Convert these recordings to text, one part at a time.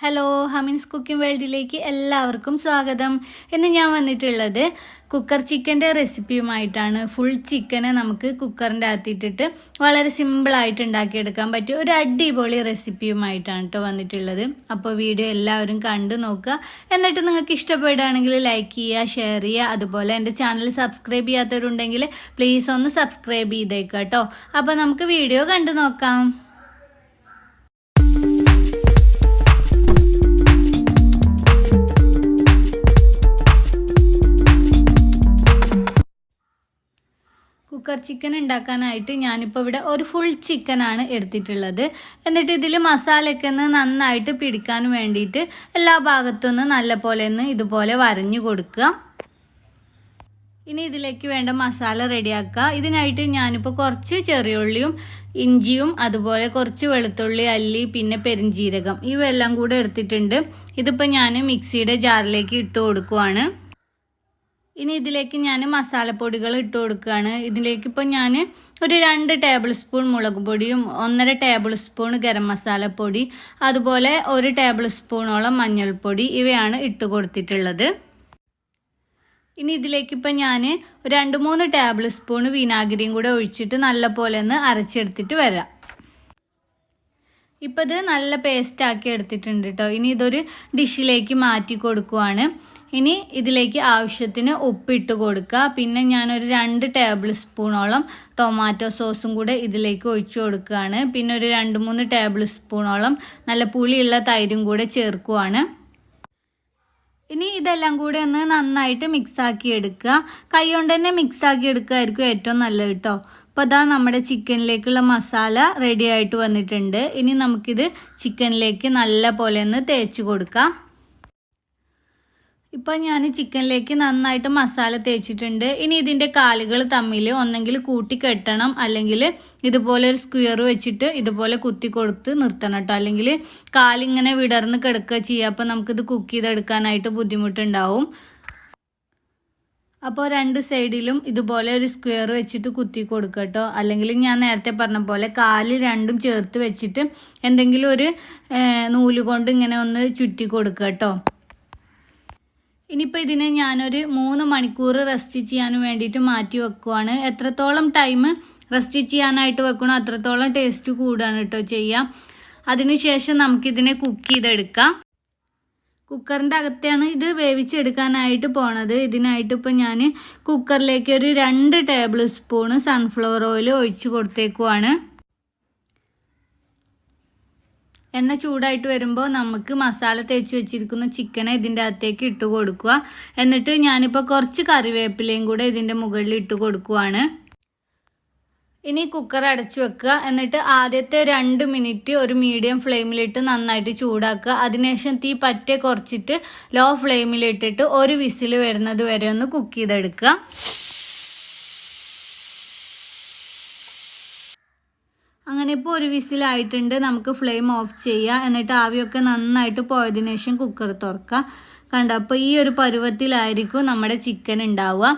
Hello, ഹമീൻസ് cooking വേൾഡിലേക്ക് എല്ലാവർക്കും സ്വാഗതം. ഇന്ന് ഞാൻ വന്നിട്ടുള്ളത് കുക്കർ ചിക്കൻ്റെ റെസിപ്പിയുമായിട്ടാണ്. ഫുൾ ചിക്കനെ നമുക്ക് കുക്കറിൻ്റെ അകത്തിട്ടിട്ട് വളരെ സിമ്പിളായിട്ട് ഉണ്ടാക്കിയെടുക്കാൻ പറ്റിയ ഒരു അടിപൊളി റെസിപ്പിയുമായിട്ടാണ് കേട്ടോ വന്നിട്ടുള്ളത്. അപ്പോൾ വീഡിയോ എല്ലാവരും കണ്ടു നോക്കുക. എന്നിട്ട് നിങ്ങൾക്ക് ഇഷ്ടപ്പെടുകയാണെങ്കിൽ ലൈക്ക് ചെയ്യുക, ഷെയർ ചെയ്യുക. അതുപോലെ എൻ്റെ ചാനൽ സബ്സ്ക്രൈബ് ചെയ്യാത്തവരുണ്ടെങ്കിൽ പ്ലീസ് ഒന്ന് സബ്സ്ക്രൈബ് ചെയ്തേക്കുക കേട്ടോ. അപ്പോൾ നമുക്ക് വീഡിയോ കണ്ടു നോക്കാം. കുക്കർ ചിക്കൻ ഉണ്ടാക്കാനായിട്ട് ഞാനിപ്പോൾ ഇവിടെ ഒരു ഫുൾ ചിക്കനാണ് എടുത്തിട്ടുള്ളത്. എന്നിട്ട് ഇതിൽ മസാലയൊക്കെ ഒന്ന് നന്നായിട്ട് പിടിക്കാൻ വേണ്ടിയിട്ട് എല്ലാ ഭാഗത്തുനിന്ന് നല്ല പോലെ ഒന്ന് ഇതുപോലെ വരഞ്ഞു കൊടുക്കുക. ഇനി ഇതിലേക്ക് വേണ്ട മസാല റെഡിയാക്കുക. ഇതിനായിട്ട് ഞാനിപ്പോൾ കുറച്ച് ചെറിയുള്ളിയും ഇഞ്ചിയും അതുപോലെ കുറച്ച് വെളുത്തുള്ളി അല്ലി പിന്നെ പെരിഞ്ജീരകം ഇവയെല്ലാം കൂടെ എടുത്തിട്ടുണ്ട്. ഇതിപ്പോൾ ഞാൻ മിക്സിയുടെ ജാറിലേക്ക് ഇട്ട് കൊടുക്കുവാണ്. ഇനി ഇതിലേക്ക് ഞാൻ മസാലപ്പൊടികൾ ഇട്ട് കൊടുക്കുകയാണ്. ഇതിലേക്കിപ്പോൾ ഞാൻ ഒരു 2 ടേബിൾ സ്പൂൺ മുളക് പൊടിയും 1.5 ടേബിൾ സ്പൂൺ ഗരം മസാലപ്പൊടി അതുപോലെ 1 ടേബിൾ സ്പൂണോളം മഞ്ഞൾപ്പൊടി ഇവയാണ് ഇട്ട് കൊടുത്തിട്ടുള്ളത്. ഇനി ഇതിലേക്കിപ്പോൾ ഞാൻ 2-3 ടേബിൾ സ്പൂൺ വിനാഗിരിയും കൂടെ ഒഴിച്ചിട്ട് നല്ല പോലെ ഒന്ന് അരച്ചെടുത്തിട്ട് വരാം. ഇപ്പോൾ ഇത് നല്ല പേസ്റ്റാക്കി എടുത്തിട്ടുണ്ട് കേട്ടോ. ഇനി ഇതൊരു ഡിഷിലേക്ക് മാറ്റി കൊടുക്കുവാണ്. ഇനി ഇതിലേക്ക് ആവശ്യത്തിന് ഉപ്പിട്ട് കൊടുക്കുക. പിന്നെ ഞാനൊരു 2 ടേബിൾ സ്പൂണോളം ടൊമാറ്റോ സോസും കൂടെ ഇതിലേക്ക് ഒഴിച്ചു കൊടുക്കുകയാണ്. പിന്നെ ഒരു 2-3 ടേബിൾ സ്പൂണോളം നല്ല പുളിയുള്ള തൈരും കൂടെ ചേർക്കുവാണ്. ഇനി ഇതെല്ലാം കൂടെ ഒന്ന് നന്നായിട്ട് മിക്സാക്കി എടുക്കുക. കൈ കൊണ്ട് തന്നെ മിക്സാക്കി എടുക്കുകയായിരിക്കും ഏറ്റവും നല്ലത് കേട്ടോ. അപ്പോൾ അതാ നമ്മുടെ ചിക്കനിലേക്കുള്ള മസാല റെഡി ആയിട്ട് വന്നിട്ടുണ്ട്. ഇനി നമുക്കിത് ചിക്കനിലേക്ക് നല്ല പോലെ ഒന്ന് തേച്ച് കൊടുക്കാം. ഇപ്പോൾ ഞാൻ ചിക്കനിലേക്ക് നന്നായിട്ട് മസാല തേച്ചിട്ടുണ്ട്. ഇനി ഇതിൻ്റെ കാലുകൾ തമ്മിൽ ഒന്നെങ്കിൽ കൂട്ടി കെട്ടണം, അല്ലെങ്കിൽ ഇതുപോലെ ഒരു സ്ക്വയർ വെച്ചിട്ട് ഇതുപോലെ കുത്തി കൊടുത്ത് നിർത്തണം കേട്ടോ. അല്ലെങ്കിൽ കാലിങ്ങനെ വിടർന്ന് കിടക്കുക ചെയ്യുക. അപ്പോൾ നമുക്കിത് കുക്ക് ചെയ്തെടുക്കാനായിട്ട് ബുദ്ധിമുട്ടുണ്ടാവും. അപ്പോൾ 2 സൈഡിലും ഇതുപോലെ ഒരു സ്ക്വയർ വെച്ചിട്ട് കുത്തി കൊടുക്കുക കേട്ടോ. അല്ലെങ്കിൽ ഞാൻ നേരത്തെ പറഞ്ഞ പോലെ കാല് രണ്ടും ചേർത്ത് വെച്ചിട്ട് എന്തെങ്കിലും ഒരു നൂല് കൊണ്ട് ഇങ്ങനെ ഒന്ന് ചുറ്റി കൊടുക്കുക കേട്ടോ. ഇനിയിപ്പോൾ ഇതിനെ ഞാനൊരു 3 മണിക്കൂർ റെസ്റ്റ് ചെയ്യാൻ വേണ്ടിയിട്ട് മാറ്റി വെക്കുവാണ്. എത്രത്തോളം ടൈം റെസ്റ്റ് ചെയ്യാനായിട്ട് വെക്കണോ അത്രത്തോളം ടേസ്റ്റ് കൂടുകയാണ് കേട്ടോ ചെയ്യുക. അതിനുശേഷം നമുക്കിതിനെ കുക്ക് ചെയ്തെടുക്കാം. കുക്കറിൻ്റെ അകത്താണ് ഇത് വേവിച്ചെടുക്കാനായിട്ട് പോണത്. ഇതിനായിട്ട് ഇപ്പോൾ ഞാൻ കുക്കറിലേക്ക് ഒരു 2 ടേബിൾ സ്പൂൺ സൺഫ്ലവർ ഓയിൽ ഒഴിച്ച് കൊടുത്തേക്കുവാണ്. എണ്ണ ചൂടായിട്ട് വരുമ്പോൾ നമുക്ക് മസാല തേച്ച് വെച്ചിരിക്കുന്ന ചിക്കനെ ഇതിൻ്റെ അകത്തേക്ക് ഇട്ട് കൊടുക്കുക. എന്നിട്ട് ഞാനിപ്പോൾ കുറച്ച് കറിവേപ്പിലയും കൂടെ ഇതിൻ്റെ മുകളിൽ ഇട്ട് കൊടുക്കുവാണ്. ഇനി കുക്കർ അടച്ചു വെക്കുക. എന്നിട്ട് ആദ്യത്തെ 2 മിനിറ്റ് ഒരു മീഡിയം ഫ്ലെയിമിലിട്ട് നന്നായിട്ട് ചൂടാക്കുക. അതിനുശേഷം തീ പറ്റെ കുറച്ചിട്ട് ലോ ഫ്ലെയിമിലിട്ടിട്ട് ഒരു വിസിൽ വരുന്നത് വരെ ഒന്ന് കുക്ക് ചെയ്തെടുക്കുക. അങ്ങനെ ഇപ്പോൾ ഒരു വിസിലായിട്ടുണ്ട്. നമുക്ക് ഫ്ലെയിം ഓഫ് ചെയ്യുക. എന്നിട്ട് ആവിയൊക്കെ നന്നായിട്ട് പോയതിനു ശേഷം കുക്കർ തുറക്കുക. കണ്ടോ, അപ്പോൾ ഈ ഒരു പരുവത്തിലായിരിക്കും നമ്മുടെ ചിക്കൻ ഉണ്ടാവുക.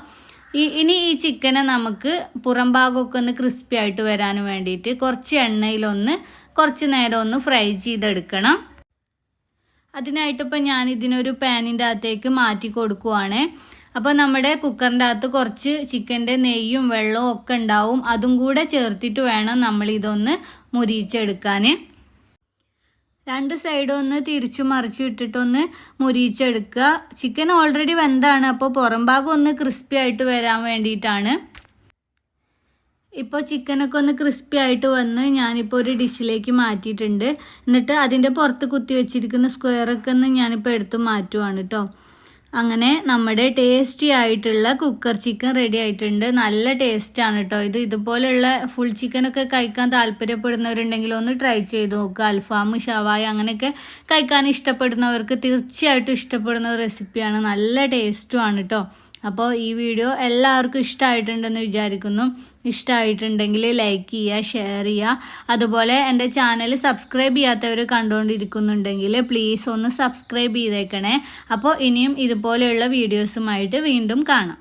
ഇനി ഈ ചിക്കനെ നമുക്ക് പുറം ഭാഗമൊക്കെ ഒന്ന് ക്രിസ്പി ആയിട്ട് വരാൻ വേണ്ടിയിട്ട് കുറച്ച് എണ്ണയിലൊന്ന് കുറച്ച് നേരം ഒന്ന് ഫ്രൈ ചെയ്തെടുക്കണം. അതിനായിട്ടിപ്പോൾ ഞാൻ ഇതിനൊരു പാനിൻ്റെ അകത്തേക്ക് മാറ്റി കൊടുക്കുവാണ്. അപ്പോൾ നമ്മുടെ കുക്കറിൻ്റെ അകത്ത് കുറച്ച് ചിക്കൻ്റെ നെയ്യും വെള്ളവും ഒക്കെ ഉണ്ടാവും. അതും കൂടെ ചേർത്തിട്ട് വേണം നമ്മളിതൊന്ന് മുരിയിച്ചെടുക്കാൻ. 2 സൈഡും ഒന്ന് തിരിച്ചു മറിച്ചു ഇട്ടിട്ടൊന്ന് മുരിയിച്ചെടുക്കുക. Chicken already വെന്താണ്. അപ്പോൾ പുറം ഭാഗം ഒന്ന് ക്രിസ്പി ആയിട്ട് വരാൻ വേണ്ടിയിട്ടാണ്. ഇപ്പോൾ ചിക്കനൊക്കെ ഒന്ന് ക്രിസ്പി ആയിട്ട് വന്ന് ഞാനിപ്പോൾ ഒരു ഡിഷിലേക്ക് മാറ്റിയിട്ടുണ്ട്. എന്നിട്ട് അതിൻ്റെ പുറത്ത് കുത്തി വെച്ചിരിക്കുന്ന സ്ക്വയറൊക്കെ ഒന്ന് ഞാനിപ്പോൾ എടുത്ത് മാറ്റുവാണ് കേട്ടോ. അങ്ങനെ നമ്മുടെ ടേസ്റ്റി ആയിട്ടുള്ള കുക്കർ ചിക്കൻ റെഡി ആയിട്ടുണ്ട്. നല്ല ടേസ്റ്റാണ് കേട്ടോ. ഇതുപോലെയുള്ള ഫുൾ ചിക്കനൊക്കെ കഴിക്കാൻ താല്പര്യപ്പെടുന്നവരുണ്ടെങ്കിൽ ഒന്ന് ട്രൈ ചെയ്ത് നോക്കുക. അൽഫാം, ഷവായ അങ്ങനെയൊക്കെ കഴിക്കാൻ ഇഷ്ടപ്പെടുന്നവർക്ക് തീർച്ചയായിട്ടും ഇഷ്ടപ്പെടുന്ന ഒരു റെസിപ്പിയാണ്. നല്ല ടേസ്റ്റുമാണ് കേട്ടോ. അപ്പോൾ ഈ വീഡിയോ എല്ലാവർക്കും ഇഷ്ടമായിട്ടുണ്ടെന്ന് വിചാരിക്കുന്നു. ഇഷ്ടമായിട്ടുണ്ടെങ്കിൽ ലൈക്ക് ചെയ്യുക, ഷെയർ ചെയ്യുക. അതുപോലെ എൻ്റെ ചാനൽ സബ്സ്ക്രൈബ് ചെയ്യാത്തവർ കണ്ടുകൊണ്ടിരിക്കുന്നുണ്ടെങ്കിൽ പ്ലീസ് ഒന്ന് സബ്സ്ക്രൈബ് ചെയ്തേക്കണേ. അപ്പോൾ ഇനിയും ഇതുപോലെയുള്ള വീഡിയോസുമായിട്ട് വീണ്ടും കാണാം.